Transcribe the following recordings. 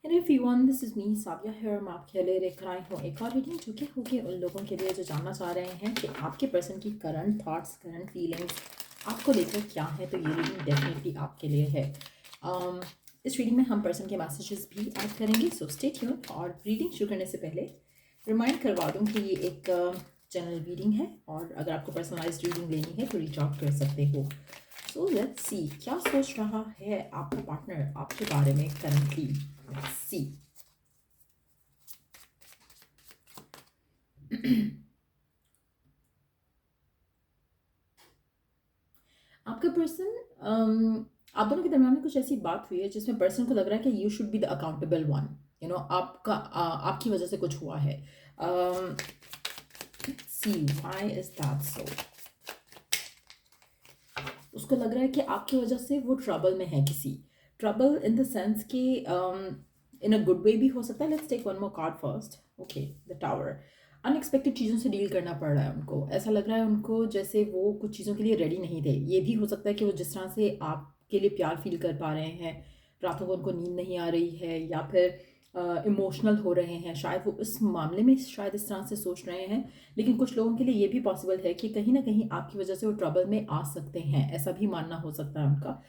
Hello everyone, this is me साविया here। मैं आपके लिए लेकर आई हूँ एक और रीडिंग जो कि होगी उन लोगों के लिए जो जानना चाह रहे हैं कि आपके पर्सन की करंट थॉट्स, करंट फीलिंग्स आपको लेकर क्या है। तो ये रीडिंग डेफिनेटली आपके लिए है। इस रीडिंग में हम पर्सन के मैसेजेस भी ऐड करेंगे, सो स्टे ट्यून। और रीडिंग शुरू करने से पहले रिमाइंड करवा दूँ कि ये एक जनरल रीडिंग है और अगर आपको पर्सनलाइज्ड रीडिंग लेनी है तो रीच आउट कर सकते हो। सो लेट्स सी क्या सोच रहा है आपका पार्टनर आपके बारे में करंटली। Let's see. आपका पर्सन, आप दोनों के दरम्यान में कुछ ऐसी बात हुई है जिसमें पर्सन को लग रहा है कि you should be the accountable one. You know आपकी वजह से कुछ हुआ है। सी व्हाई इज दैट सो। उसको लग रहा है कि आपकी वजह से वो ट्रबल में है, किसी ट्रबल इन द सेंस कि इन अ गुड वे भी हो सकता है। Let's take one more card first. Okay, the tower. Unexpected चीज़ों से डील करना पड़ रहा है उनको। ऐसा लग रहा है उनको जैसे वो कुछ चीज़ों के लिए रेडी नहीं थे। ये भी हो सकता है कि वो जिस तरह से आपके लिए प्यार फील कर पा रहे हैं, रातों को उनको नींद नहीं आ रही है या फिर इमोशनल हो रहे हैं, शायद वो इस मामले में शायद इस तरह से सोच रहे हैं। लेकिन कुछ लोगों के लिए ये भी पॉसिबल है कि कहीं ना कहीं आपकी वजह से वो ट्रबल में आ सकते हैं, ऐसा भी मानना हो सकता है उनका।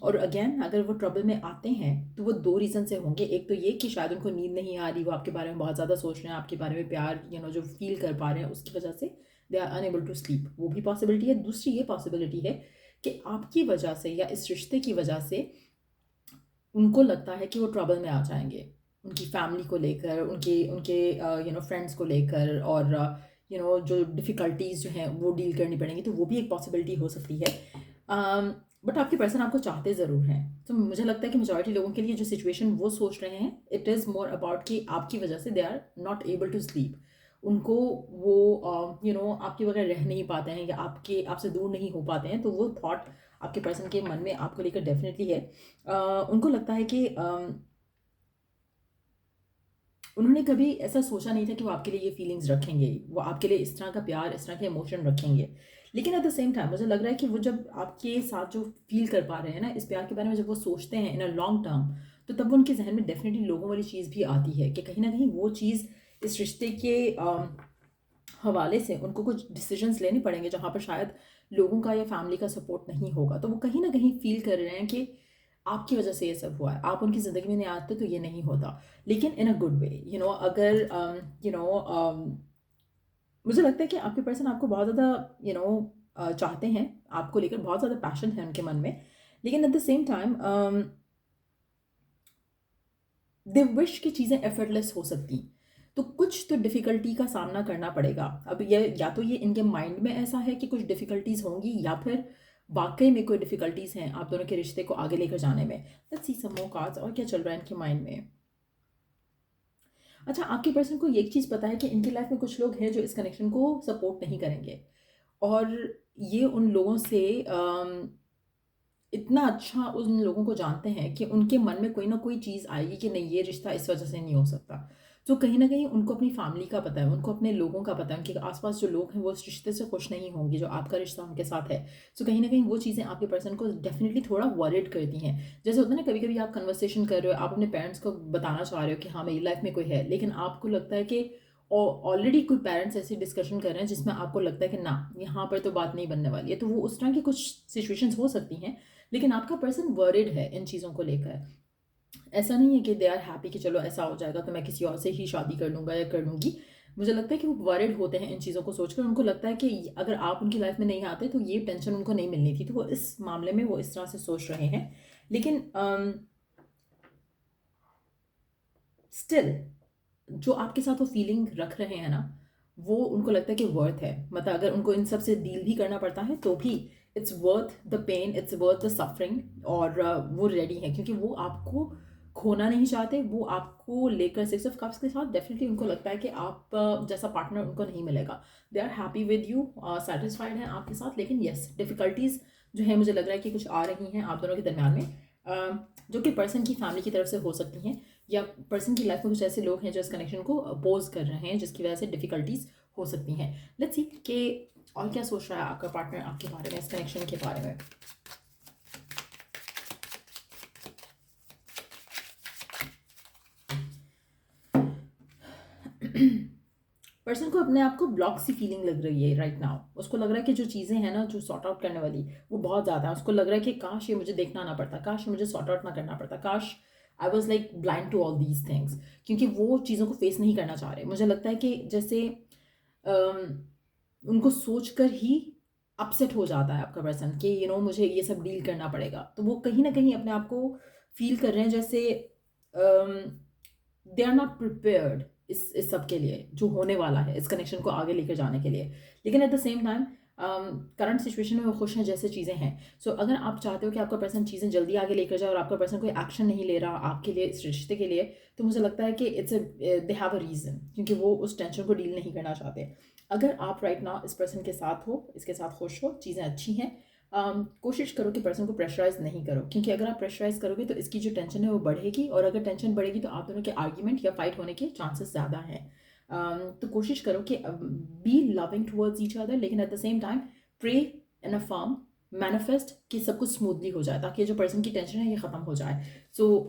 और अगेन अगर वो ट्रबल में आते हैं तो वो दो रीज़न से होंगे। एक तो ये कि शायद उनको नींद नहीं आ रही, वो आपके बारे में बहुत ज़्यादा सोच रहे हैं, आपके बारे में प्यार जो फील कर पा रहे हैं उसकी वजह से they are unable to sleep, वो भी पॉसिबिलिटी है। दूसरी ये पॉसिबिलिटी है कि आपकी वजह से या इस रिश्ते की वजह से उनको लगता है कि वो ट्रबल में आ जाएंगे, उनकी फैमिली को लेकर, उनके उनके फ्रेंड्स को लेकर, और जो डिफ़िकल्टीज जो हैं वो डील करनी पड़ेंगी। तो वो भी एक पॉसिबिलिटी हो सकती है। बट आपके पर्सन आपको चाहते ज़रूर हैं। तो मुझे लगता है कि मेजॉरिटी लोगों के लिए जो सिचुएशन वो सोच रहे हैं, इट इज़ मोर अबाउट कि आपकी वजह से they are not able to sleep. उनको वो आपके बगैर रह नहीं पाते हैं या आपसे दूर नहीं हो पाते हैं। तो वो थॉट आपके पर्सन के मन में आपको लेकर डेफिनेटली है। उनको लगता है कि उन्होंने कभी ऐसा सोचा नहीं था कि वो आपके लिए ये फीलिंग्स रखेंगे, वो आपके लिए इस तरह का प्यार, इस तरह के इमोशन रखेंगे। लेकिन एट द सेम टाइम मुझे लग रहा है कि वो जब आपके साथ जो फील कर पा रहे हैं ना इस प्यार के बारे में, जब वो सोचते हैं इन अ लॉन्ग टर्म, तो तब वो उनके जहन में डेफिनेटली लोगों वाली चीज़ भी आती है कि कहीं ना कहीं वो चीज़ इस रिश्ते के हवाले से उनको कुछ डिसीजंस लेने पड़ेंगे जहाँ पर शायद लोगों का या फैमिली का सपोर्ट नहीं होगा। तो वो कहीं ना कहीं फील कर रहे हैं कि आपकी वजह से ये सब हुआ है, आप उनकी ज़िंदगी में नहीं आते तो ये नहीं होता। लेकिन इन अ गुड वे, अगर मुझे लगता है कि आपके पर्सन आपको बहुत ज़्यादा चाहते हैं, आपको लेकर बहुत ज़्यादा पैशन है उनके मन में। लेकिन at the same time they wish की चीज़ें एफर्टलेस हो सकती। तो कुछ तो डिफ़िकल्टी का सामना करना पड़ेगा। अब ये या तो ये इनके माइंड में ऐसा है कि कुछ डिफ़िकल्टीज़ होंगी, या फिर वाक़ई में कोई डिफ़िकल्टीज़ हैं आप दोनों के रिश्ते को आगे लेकर जाने में। Let's see some more cards और क्या चल रहा है इनके माइंड में। अच्छा, आपके पर्सन को ये एक चीज़ पता है कि इनकी लाइफ़ में कुछ लोग हैं जो इस कनेक्शन को सपोर्ट नहीं करेंगे, और ये उन लोगों से इतना अच्छा उन लोगों को जानते हैं कि उनके मन में कोई ना कोई चीज़ आएगी कि नहीं, ये रिश्ता इस वजह से नहीं हो सकता। तो कहीं न कहीं उनको अपनी फैमिली का पता है, उनको अपने लोगों का पता है, उनके आस-पास जो लोग हैं वो इस रिश्ते से खुश नहीं होंगे जो आपका रिश्ता उनके साथ है। तो कहीं न कहीं वो चीज़ें आपके पर्सन को डेफ़िनिटली थोड़ा वरीड करती हैं। जैसे होता है ना, कभी-कभी आप कन्वर्सेशन कर रहे हो, आप अपने पेरेंट्स को बताना चाह रहे हो कि हाँ, मेरी लाइफ़ में कोई है, लेकिन आपको लगता है कि ऑलरेडी कोई पेरेंट्स ऐसी डिस्कशन कर रहे हैं जिसमें आपको लगता है कि ना, यहाँ पर तो बात नहीं बनने वाली है। तो वो उस तरह की कुछ सिचुएशंस हो सकती हैं। लेकिन आपका पर्सन वरिड है इन चीज़ों को लेकर। ऐसा नहीं है कि दे आर हैप्पी कि चलो ऐसा हो जाएगा तो मैं किसी और से ही शादी कर लूँगा या कर लूँगी। मुझे लगता है कि वो वरिड होते हैं इन चीज़ों को सोचकर। उनको लगता है कि अगर आप उनकी लाइफ में नहीं आते तो ये टेंशन उनको नहीं मिलनी थी। तो वो इस मामले में वो इस तरह से सोच रहे हैं। लेकिन स्टिल जो आपके साथ वो फीलिंग रख रहे हैं ना, वो उनको लगता है कि वर्थ है। मतलब अगर उनको इन सब से डील भी करना पड़ता है तो भी it's worth the pain, it's worth the suffering. और वो रेडी है क्योंकि वो आपको खोना नहीं चाहते। वो आपको लेकर सिक्स ऑफ कप्स के साथ डेफिनेटली उनको लगता है कि आप जैसा पार्टनर उनको नहीं मिलेगा। They are happy with you, satisfied हैं आपके साथ। लेकिन येस, डिफ़िकल्टीज़ जो है मुझे लग रहा है कि कुछ आ रही हैं आप दोनों के दरमियान में, जो कि पर्सन की फैमिली की तरफ से हो सकती हैं, या पर्सन की लाइफ में कुछ ऐसे लोग हैं जो इस कनेक्शन को अपोज कर रहे हैं जिसकी वजह से डिफ़िकल्टीज हो सकती हैं। लेट्स सी कि और क्या सोच रहा है आपका पार्टनर आपके बारे में, इस कनेक्शन के बारे में। पर्सन को अपने आप को ब्लॉक सी फीलिंग लग रही है राइट नाउ। उसको लग रहा है कि जो चीज़ें हैं ना जो सॉर्ट आउट करने वाली, वो बहुत ज़्यादा है। उसको लग रहा है कि काश ये मुझे देखना ना पड़ता, काश ये मुझे सॉर्ट आउट ना करना पड़ता, काश I was like blind to all these things. क्योंकि वो चीज़ों को फेस नहीं करना चाह रहे। मुझे लगता है कि जैसे उनको सोच कर ही अपसेट हो जाता है आपका पर्सन कि मुझे ये सब डील करना पड़ेगा। तो वो कहीं ना कहीं अपने आप को फील कर रहे हैं जैसे दे आर नॉट प्रिपेयर्ड इस सब के लिए जो होने वाला है, इस कनेक्शन को आगे लेकर जाने के लिए। लेकिन at the same time current situation में वो खुश हैं जैसे चीज़ें हैं। सो अगर आप चाहते हो कि आपका पर्सन चीज़ें जल्दी आगे लेकर जाए और आपका पर्सन कोई एक्शन नहीं ले रहा आपके लिए, इस रिश्ते के लिए, तो मुझे लगता है कि दे हैव अ रीज़न, क्योंकि वो उस टेंशन को डील नहीं करना चाहते। अगर आप राइट नाउ इस पर्सन के साथ हो, इसके साथ खुश हो, चीज़ें अच्छी हैं, कोशिश करो कि पर्सन को प्रेशराइज नहीं करो। क्योंकि अगर आप प्रेशराइज करोगे तो इसकी जो टेंशन है वो बढ़ेगी, और अगर टेंशन बढ़ेगी तो आप दोनों के आर्ग्यूमेंट या फाइट होने के चांसेस ज़्यादा हैं। तो कोशिश करो कि be loving towards each other, लेकिन at the same time pray in a firm manifest कि सब कुछ स्मूथली हो जाए, ताकि जो पर्सन की टेंशन है ये ख़त्म हो जाए। सो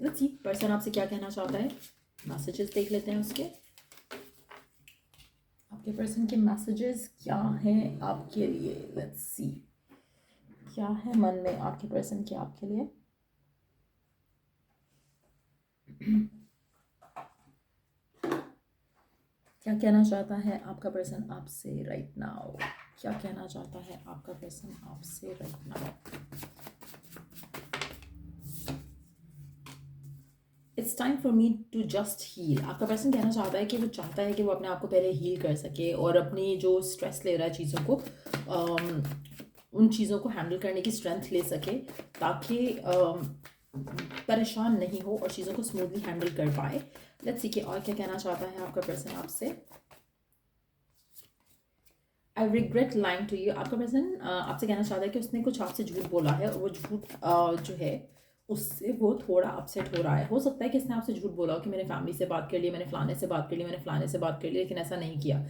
लेट्स सी पर्सन आपसे क्या कहना चाहता है। मैसेजेस देख लेते हैं उसके। आपके पर्सन के मैसेजेस क्या हैं आपके लिए। लेट्स सी क्या है मन में आपके पर्सन के आपके लिए। क्या कहना चाहता है आपका पर्सन आपसे राइट नाउ। क्या कहना चाहता है आपका पर्सन आपसे right now. It's time for me to just heal. आपका पर्सन कहना चाहता है कि वो चाहता है कि वो अपने आप को पहले हील कर सके और अपनी जो स्ट्रेस ले रहा है चीज़ों को, उन चीज़ों को हैंडल करने की स्ट्रेंथ ले सके, ताकि परेशान नहीं हो और चीज़ों को स्मूथली हैंडल कर पाए। लेट्स सी कि और क्या कहना चाहता है आपका पर्सन आपसे। I regret lying to you. आपका पर्सन आपसे कहना चाहता है कि उसने कुछ आपसे झूठ बोला है, और वो झूठ जो है उससे वो थोड़ा अपसेट हो रहा है। हो सकता है कि इसने आपसे झूठ बोला हो कि मैंने फैमिली से बात कर ली, मैंने फलाने से बात कर ली, मैंने फलाने से बात कर ली, लेकिन ऐसा नहीं किया।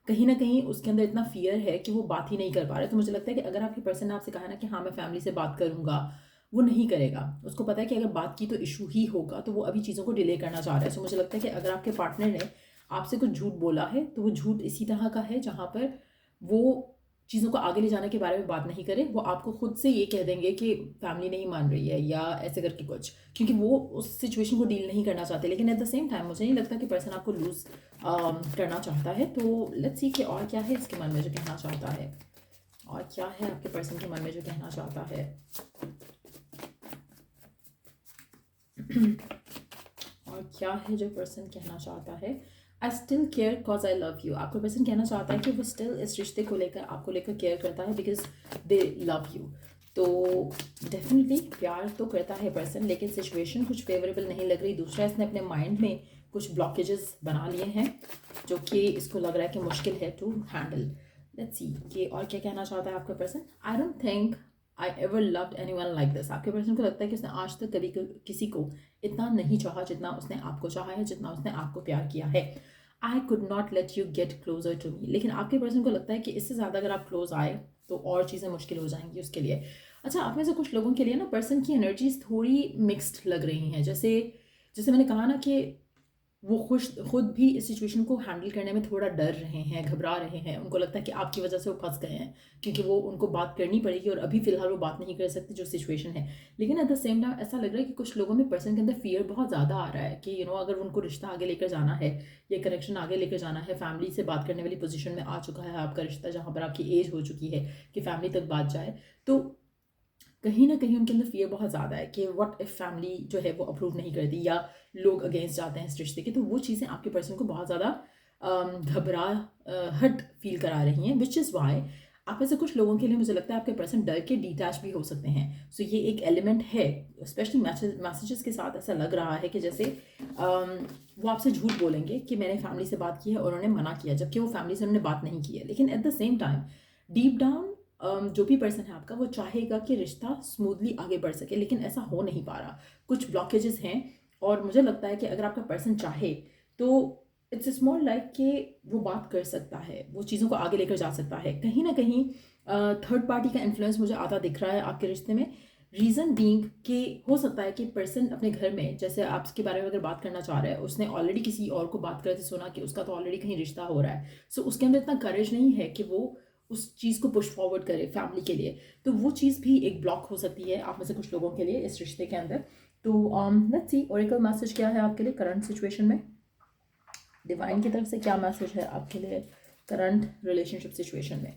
कहीं ना कहीं उसके अंदर इतना फियर है कि वो बात ही नहीं कर पा रहे। तो मुझे लगता है कि अगर आपके पर्सन ने आपसे कहा ना कि हाँ मैं फैमिली से बात करूँगा, वो नहीं करेगा। उसको पता है कि अगर बात की तो इशू ही होगा, तो वो अभी चीज़ों को डिले करना चाह रहा है। सो मुझे लगता है कि अगर आपके पार्टनर ने आपसे कुछ झूठ बोला है तो वो झूठ इसी तरह का है जहाँ पर वो चीज़ों को आगे ले जाने के बारे में बात नहीं करें। वो आपको खुद से ये कह देंगे कि फैमिली नहीं मान रही है या ऐसे करके कुछ, क्योंकि वो उस सिचुएशन को डील नहीं करना चाहते। लेकिन एट द सेम टाइम मुझे नहीं लगता कि पर्सन आपको लूज़ करना चाहता है। तो लेट्स सी कि और क्या है इसके मन में जो कहना चाहता है। और क्या है आपके पर्सन के मन में जो कहना चाहता है। और क्या है जो पर्सन कहना चाहता है। I still care because I love you. आपका पर्सन कहना चाहता है कि वो स्टिल इस रिश्ते को लेकर आपको लेकर केयर करता है बिकॉज दे लव यू। तो डेफिनेटली प्यार तो करता है पर्सन, लेकिन सिचुएशन कुछ फेवरेबल नहीं लग रही। दूसरा, इसने अपने माइंड में कुछ ब्लॉकेजेस बना लिए हैं जो कि इसको लग रहा है कि मुश्किल है टू हैंडल। लेट्स सी कि और क्या कहना चाहता है आपका person. I don't think I ever loved anyone like this. आपके पर्सन को लगता है कि उसने आज तक कभी किसी को इतना नहीं चाहा जितना उसने आपको चाहा है, जितना उसने आपको प्यार किया है। I could not let you get closer to me. लेकिन आपके पर्सन को लगता है कि इससे ज़्यादा अगर आप क्लोज आए तो और चीज़ें मुश्किल हो जाएंगी उसके लिए। अच्छा, आप में से कुछ लोगों के लिए ना पर्सन की एनर्जीज थोड़ी मिक्स्ड लग रही हैं। जैसे जैसे मैंने कहा ना कि वो खुद भी इस सिचुएशन को हैंडल करने में थोड़ा डर रहे हैं, घबरा रहे हैं। उनको लगता है कि आपकी वजह से वो फंस गए हैं, क्योंकि वो उनको बात करनी पड़ेगी और अभी फ़िलहाल वो बात नहीं कर सकते जो सिचुएशन है। लेकिन एट द सेम टाइम ऐसा लग रहा है कि कुछ लोगों में पर्सन के अंदर फियर बहुत ज़्यादा आ रहा है कि अगर उनको रिश्ता आगे लेकर जाना है, ये कनेक्शन आगे लेकर जाना है, फैमिली से बात करने वाली पोजीशन में आ चुका है आपका रिश्ता, जहाँ पर आपकी एज हो चुकी है कि फैमिली तक बात जाए, तो कहीं ना कहीं उनके अंदर फियर बहुत ज़्यादा है कि व्हाट इफ़ फैमिली जो है वो अप्रूव नहीं करती या लोग अगेंस्ट जाते हैं इस रिश्ते के। तो वो चीज़ें आपके पर्सन को बहुत ज़्यादा घबराहट फील करा रही हैं, विच इज़ वाई आप में से कुछ लोगों के लिए मुझे लगता है आपके पर्सन डर के डिटैच भी हो सकते हैं। सो ये एक एलिमेंट है, स्पेशली मैसेजेस के साथ ऐसा लग रहा है कि जैसे वो आपसे झूठ बोलेंगे कि मैंने फैमिली से बात की है और उन्होंने मना किया, जबकि वो फैमिली से उन्होंने बात नहीं की है। लेकिन at the same time deep down जो भी पर्सन है आपका वो चाहेगा कि रिश्ता स्मूथली आगे बढ़ सके, लेकिन ऐसा हो नहीं पा रहा। कुछ ब्लॉकेजेस हैं, और मुझे लगता है कि अगर आपका पर्सन चाहे तो इट्स मोर लाइक कि वो बात कर सकता है, वो चीज़ों को आगे लेकर जा सकता है। कहीं ना कहीं थर्ड पार्टी का इन्फ्लुएंस मुझे आता दिख रहा है आपके रिश्ते में। रीज़न बीइंग कि हो सकता है कि पर्सन अपने घर में, जैसे आपके बारे में अगर बात करना चाह रहा है, उसने ऑलरेडी किसी और को बात करते सुना कि उसका तो ऑलरेडी कहीं रिश्ता हो रहा है, सो उसके अंदर इतना करेज नहीं है कि वो उस चीज़ को पुश फॉरवर्ड करे फैमिली के लिए। तो वो चीज़ भी एक ब्लॉक हो सकती है आप में से कुछ लोगों के लिए इस रिश्ते के अंदर। तो लेट्स सी ओरेकल मैसेज क्या है आपके लिए करंट सिचुएशन में। डिवाइन की तरफ से क्या मैसेज है आपके लिए करंट रिलेशनशिप सिचुएशन में,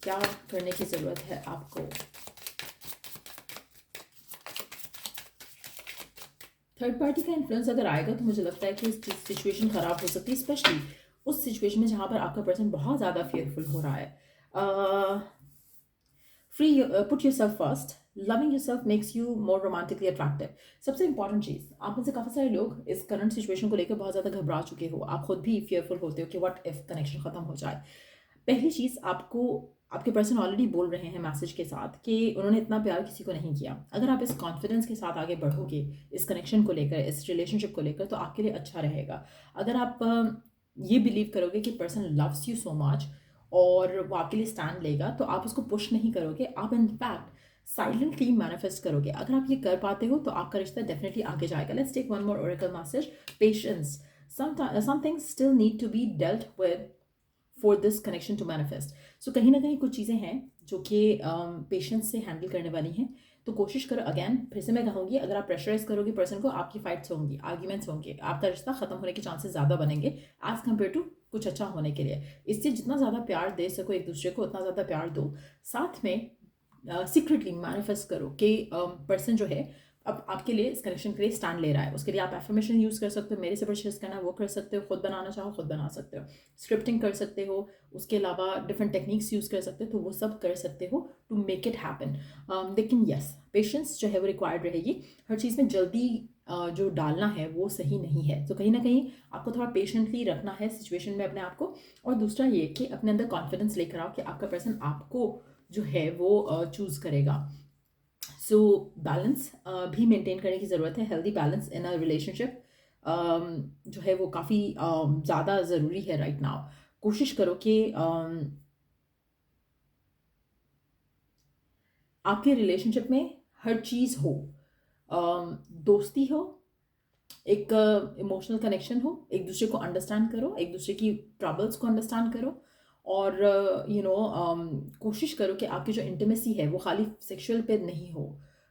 क्या करने की ज़रूरत है आपको। थर्ड पार्टी का इन्फ्लुएंस अगर आएगा तो मुझे लगता है कि सिचुएशन ख़राब हो सकती है, स्पेशली उस सिचुएशन में जहाँ पर आपका पर्सन बहुत ज़्यादा फेयरफुल हो रहा है। Free put yourself first, loving your self makes you more romantically attractive. सबसे इंपॉर्टेंट चीज़, आप में से काफ़ी सारे लोग इस करंट सिचुएशन को लेकर बहुत ज़्यादा घबरा चुके हो, आप खुद भी फेयरफुल होते हो कि व्हाट इफ कनेक्शन ख़त्म हो जाए। पहली चीज़, आपको आपके पर्सन ऑलरेडी बोल रहे हैं मैसेज के साथ कि उन्होंने इतना प्यार किसी को नहीं किया। अगर आप इस कॉन्फिडेंस के साथ आगे बढ़ोगे इस कनेक्शन को लेकर, इस रिलेशनशिप को लेकर, तो आपके लिए अच्छा रहेगा। अगर आप ये बिलीव करोगे कि person loves you so much और वो आपके लिए स्टैंड लेगा, तो आप उसको पुश नहीं करोगे, आप इनफैक्ट साइलेंटली मैनिफेस्ट करोगे। अगर आप ये कर पाते हो तो आपका रिश्ता डेफिनेटली आगे जाएगा। Let's take one more oracle message, patience. some things still need to be dealt with for this connection to manifest. So कहीं ना कहीं कुछ चीज़ें हैं जो कि पेशेंस से हैंडल करने वाली हैं। तो कोशिश करो, अगैन फिर से मैं कहूँगी, अगर आप प्रेशराइज करोगे पर्सन को, आपकी फाइट्स होंगी, आर्ग्यूमेंट्स होंगे, आपका रिश्ता खत्म होने के चांसेस ज़्यादा बनेंगे एज कम्पेयर टू कुछ अच्छा होने के लिए। इसलिए जितना ज़्यादा प्यार दे सको एक दूसरे को उतना ज़्यादा प्यार दो। साथ में सीक्रेटली मैनिफेस्ट करो कि पर्सन जो है अब आपके लिए इस कनेक्शन के लिए स्टैंड ले रहा है। उसके लिए आप एफर्मेशन यूज़ कर सकते हो, मेरे से परचेस करना है वो कर सकते हो, खुद बनाना चाहो खुद बना सकते हो, स्क्रिप्टिंग कर सकते हो, उसके अलावा डिफरेंट टेक्निक्स यूज़ कर सकते हो, तो वो सब कर सकते हो टू मेक इट हैपन। लेकिन यस, पेशेंस जो है वो रिक्वायर्ड रहेगी। हर चीज़ में जल्दी जो डालना है वो सही नहीं है। तो कहीं ना कहीं आपको थोड़ा पेशेंटली रखना है सिचुएशन में अपने आप को। और दूसरा ये कि अपने अंदर कॉन्फिडेंस लेकर आओ कि आपका पर्सन आपको जो है वो चूज़ करेगा। सो बैलेंस भी मेंटेन करने की ज़रूरत है। Healthy balance in a relationship जो है वो काफ़ी ज़्यादा ज़रूरी है राइट नाउ। कोशिश करो कि आपके रिलेशनशिप में हर चीज़ हो, दोस्ती हो, एक इमोशनल कनेक्शन हो, एक दूसरे को अंडरस्टैंड करो, एक दूसरे की ट्रबल्स को अंडरस्टैंड करो। और कोशिश करो कि आपकी जो इंटीमेसी है वो खाली सेक्सुअल पे नहीं हो,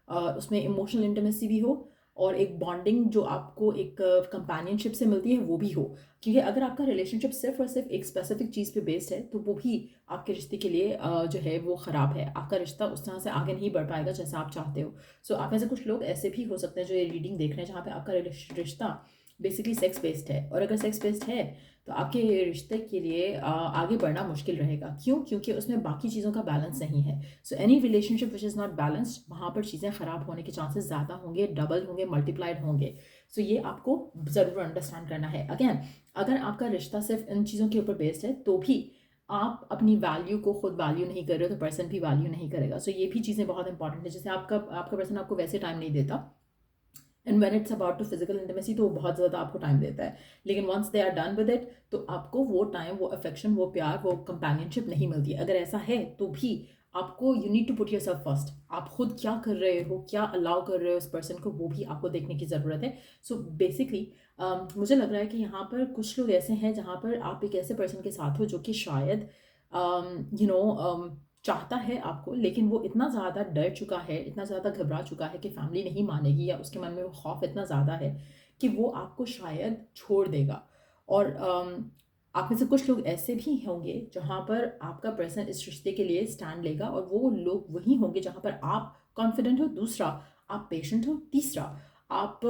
उसमें इमोशनल इंटीमेसी भी हो और एक बॉन्डिंग जो आपको एक कंपेनियनशिप से मिलती है वो भी हो। क्योंकि अगर आपका रिलेशनशिप सिर्फ और सिर्फ एक स्पेसिफिक चीज़ पे बेस्ड है तो वो भी आपके रिश्ते के लिए जो है वो ख़राब है। आपका रिश्ता उस तरह से आगे नहीं बढ़ पाएगा जैसा आप चाहते हो। सो आप में से कुछ लोग ऐसे भी हो सकते हैं जो ये रीडिंग देख रहे हैं जहाँ पे आपका रिश्ता बेसिकली सेक्स बेस्ड है, और अगर सेक्स बेस्ड है तो आपके रिश्ते के लिए आगे बढ़ना मुश्किल रहेगा। क्यों? क्योंकि उसमें बाकी चीज़ों का बैलेंस नहीं है। So any relationship which is not balanced, वहाँ पर चीज़ें ख़राब होने के चांसेस ज़्यादा होंगे, डबल होंगे, मल्टीप्लाइड होंगे। सो ये आपको ज़रूर अंडरस्टैंड करना है। अगेन, अगर आपका रिश्ता सिर्फ इन चीज़ों के ऊपर बेस्ड है तो भी आप अपनी वैल्यू को खुद वैल्यू नहीं कर रहे हो तो पर्सन भी वैल्यू नहीं करेगा। सो ये भी चीज़ें बहुत इंपॉर्टेंट है। जैसे आपका पर्सन आपको वैसे टाइम नहीं देता, and when it's about to physical intimacy तो वो बहुत ज़्यादा आपको टाइम देता है, लेकिन once they are done with it तो आपको वो टाइम, वो अफेक्शन, वो प्यार, वो कंपेनियनशिप नहीं मिलती। अगर ऐसा है तो भी आपको you need to put yourself first. आप खुद क्या कर रहे हो, क्या अलाउ कर रहे हो इस पर्सन को, वो भी आपको देखने की ज़रूरत है। सो बेसिकली मुझे लग रहा है कि यहाँ पर कुछ लोग ऐसे हैं जहाँ पर आप एक ऐसे पर्सन के साथ हो जो कि शायद चाहता है आपको, लेकिन वो इतना ज़्यादा डर चुका है, इतना ज़्यादा घबरा चुका है कि फैमिली नहीं मानेगी, या उसके मन में वो खौफ इतना ज़्यादा है कि वो आपको शायद छोड़ देगा। और आप में से कुछ लोग ऐसे भी होंगे जहाँ पर आपका पर्सन इस रिश्ते के लिए स्टैंड लेगा, और वो लोग वही होंगे जहाँ पर आप कॉन्फिडेंट हो, दूसरा आप पेशेंट हो, तीसरा आप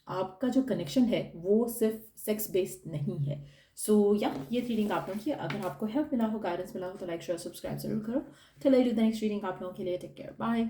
आपका जो कनेक्शन है वो सिर्फ सेक्स बेस्ड नहीं है। सो या ये रीडिंग आप लोगों की, अगर आपको हेल्प मिला हो, गाइडेंस मिला हो, तो लाइक शेयर सब्सक्राइब जरूर करो। Till I do the next reading, आप लोगों के लिए टेक केयर, बाय।